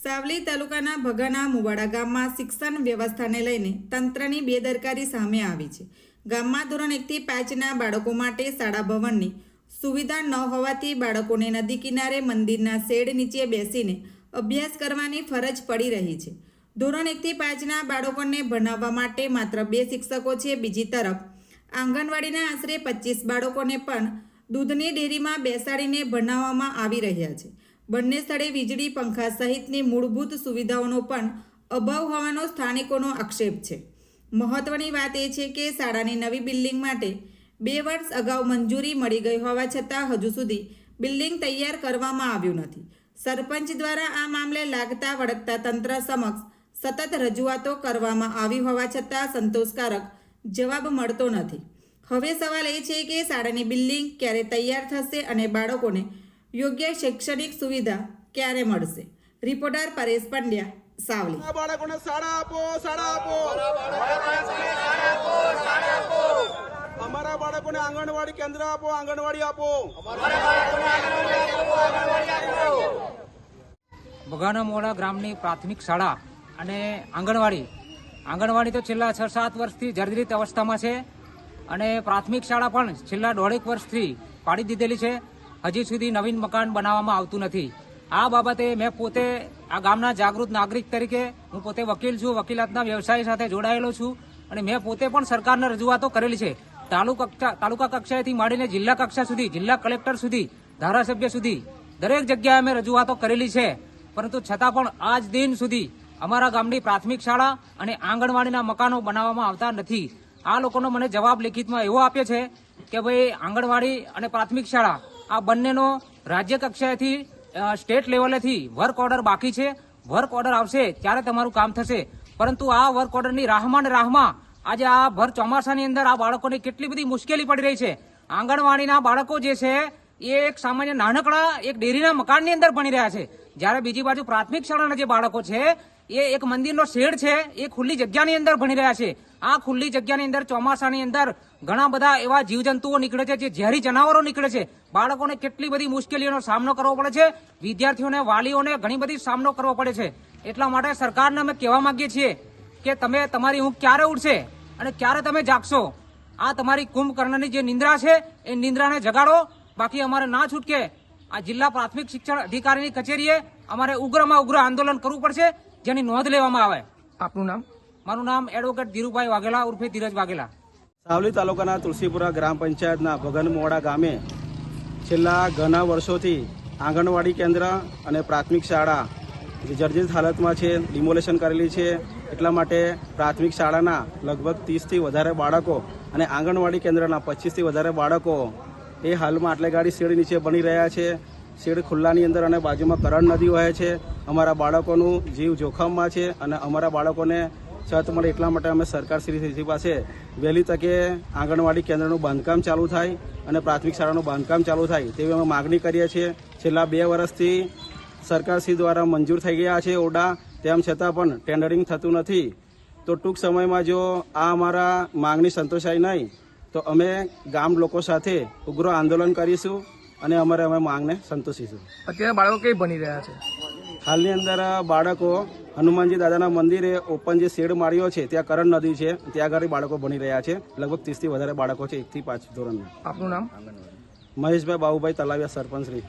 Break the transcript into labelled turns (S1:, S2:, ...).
S1: સાવલી તાલુકાના ભગાના મુવાડા ગામમાં શિક્ષણ વ્યવસ્થાને લઈને તંત્રની બેદરકારી સામે આવી છે। ગામમાં ધોરણ 1 થી 5ના બાળકો માટે શાળા ભવનની સુવિધા ન હોવાથી બાળકોને નદી કિનારે મંદિરના શેડ નીચે બેસીને અભ્યાસ કરવાની ફરજ પડી રહી છે। ધોરણ 1 થી 5ના બાળકોને ભણાવવા માટે માત્ર 2 શિક્ષકો છે। બીજી તરફ આંગણવાડીના આશરે 25 બાળકોને પણ દૂધની ડેરીમાં બેસાડીને ભણાવવામાં આવી રહ્યા છે। બંને સ્થળે વીજળી પંખા સહિતની મૂળભૂત સુવિધાઓનો પણ અભાવ હોવાનો સ્થાનિકોનો આક્ષેપ છે। મહત્વની વાત એ છે કે શાળાની નવી બિલ્ડિંગ માટે 2 વર્ષ અગાઉ મંજૂરી મળી ગઈ હોવા છતાં હજુ સુધી બિલ્ડિંગ તૈયાર કરવામાં આવ્યું નથી। સરપંચ દ્વારા આ મામલે લાગતા વળગતા તંત્ર સમક્ષ સતત રજૂઆતો કરવામાં આવી હોવા છતાં સંતોષકારક જવાબ મળતો નથી। હવે સવાલ એ છે કે શાળાની બિલ્ડિંગ ક્યારે તૈયાર થશે અને બાળકોને યોગ્ય શૈક્ષણિક સુવિધા ક્યારે મળશે। રિપોર્ટર પરેશ પંડ્યા, સાવલી।
S2: બાળકોને શાળા આપો, શાળા આપો। અમારા બાળકોને આંગણવાડી કેન્દ્ર આપો, આંગણવાડી આપો।
S3: ભગાના મોડા ગ્રામની પ્રાથમિક શાળા અને આંગણવાડી તો છેલ્લા 6-7 વર્ષથી જર્જરિત અવસ્થામાં છે અને પ્રાથમિક શાળા પણ છેલ્લા 1.5 વર્ષથી પાડી દીધેલી છે। હજી સુધી નવીન મકાન બનાવવામાં આવતું નથી। આ બાબતે મેં પોતે આ ગામના જાગૃત નાગરિક તરીકે હું પોતે વકીલ છું, વકીલાતના વ્યવસાય સાથે જોડાયેલો છું અને મેં પોતે પણ સરકારને રજૂઆતો કરેલી છે। તાલુકા કક્ષાએથી માંડીને જિલ્લા કક્ષા સુધી, જિલ્લા કલેક્ટર સુધી, ધારાસભ્ય સુધી દરેક જગ્યાએ મેં રજૂઆતો કરેલી છે, પરંતુ છતાં પણ આજ દિન સુધી અમારા ગામની પ્રાથમિક શાળા અને આંગણવાડીના મકાનો બનાવવામાં આવતા નથી। આ લોકોનો મને જવાબ લેખિતમાં એવો આપ્યો છે કે ભાઈ આંગણવાડી અને પ્રાથમિક શાળા આ બંનેનો રાજ્ય કક્ષાએથી સ્ટેટ લેવલેથી વર્ક ઓર્ડર બાકી છે। વર્ક ઓર્ડર આવશે ત્યારે તમારું કામ થશે, પરંતુ આ વર્ક ઓર્ડરની રાહમાં આજે આ ભર ચોમાસાની અંદર આ બાળકોને કેટલી બધી મુશ્કેલી પડી રહી છે। આંગણવાડીના બાળકો જે છે એ એક સામાન્ય નાનકડા એક ડેરીના મકાનની અંદર ભણી રહ્યા છે, જ્યારે બીજી બાજુ પ્રાથમિક શાળાના જે બાળકો છે એ એક મંદિરનો શેડ છે એ ખુલ્લી જગ્યાની અંદર ભણી રહ્યા છે। આ ખુલ્લી જગ્યાની અંદર ચોમાસાની અંદર ઘણા બધા એવા જીવજંતુઓ નીકળે છે, જે ઝેરી જનાવરો નીકળે છે। બાળકોને કેટલી બધી મુશ્કેલીઓનો સામનો કરવો પડે છે, વિદ્યાર્થીઓને, વાલીઓને ઘણી બધી સામનો કરવો પડે છે। એટલા માટે સરકારને અમે કહેવા માંગીએ છીએ કે તમે તમારી ઊંઘ ક્યારે ઉડશે અને ક્યારે તમે જાગશો। આ તમારી કુંભકર્ણની જે નિંદ્રા છે એ નિંદ્રાને જગાડો, બાકી અમારે ના છૂટકે આ જિલ્લા પ્રાથમિક શિક્ષણ અધિકારીની કચેરીએ અમારે ઉગ્રમાં ઉગ્ર આંદોલન કરવું પડશે, જેની નોંધ લેવામાં આવે।
S4: આપનું નામ?
S3: મારું નામ એડવોકેટ ધીરુભાઈ વાઘેલા ઉર્ફે ધીરજ વાઘેલા।
S2: સાવલી તાલુકાના તુલસીપુરા ગ્રામ પંચાયતના ભગનમોડા ગામે છેલ્લા ઘણા વર્ષોથી આંગણવાડી કેન્દ્ર અને પ્રાથમિક શાળા જે જર્જરિત હાલતમાં છે, ડિમોલેશન કરેલી છે। એટલા માટે પ્રાથમિક શાળાના લગભગ 30થી વધારે બાળકો અને આંગણવાડી કેન્દ્રના 25થી વધારે બાળકો એ હાલમાં આટલેગાડી શેડ નીચે બની રહ્યા છે। શેડ ખુલ્લાની અંદર અને બાજુમાં કરણ નદી વહે છે। અમારા બાળકોનું જીવ જોખમમાં છે અને અમારા બાળકોને છત મળે એટલા માટે અમે સરકારશ્રી પાસે વહેલી તકે આંગણવાડી કેન્દ્રનું બાંધકામ ચાલુ થાય અને પ્રાથમિક શાળાનું બાંધકામ ચાલુ થાય તેવી અમે માગણી કરીએ છીએ। છેલ્લા 2 વર્ષથી સરકારશ્રી દ્વારા મંજૂર થઈ ગયા છે ઓરડા, તેમ છતાં પણ ટેન્ડરિંગ થતું નથી। તો ટૂંક સમયમાં જો આ અમારા માંગણી સંતોષાય નહીં તો અમે ગામ લોકો સાથે ઉગ્ર આંદોલન કરીશું અને અમે માંગને સંતોષીશું।
S4: અત્યારે બાળકો કઈ બની રહ્યા છે?
S2: હાલની અંદર બાળકો હનુમાનજી દાદાના મંદિરે ઓપન જે શેડ માર્યો છે ત્યાં કરણ નદી છે, ત્યાં આગળ બાળકો ભણી રહ્યા છે। લગભગ 30થી વધારે બાળકો છે 1 થી 5 ધોરણના।
S4: આપનું નામ?
S2: મહેશભાઈ બાબુભાઈ તલાવિયા, સરપંચ શ્રી।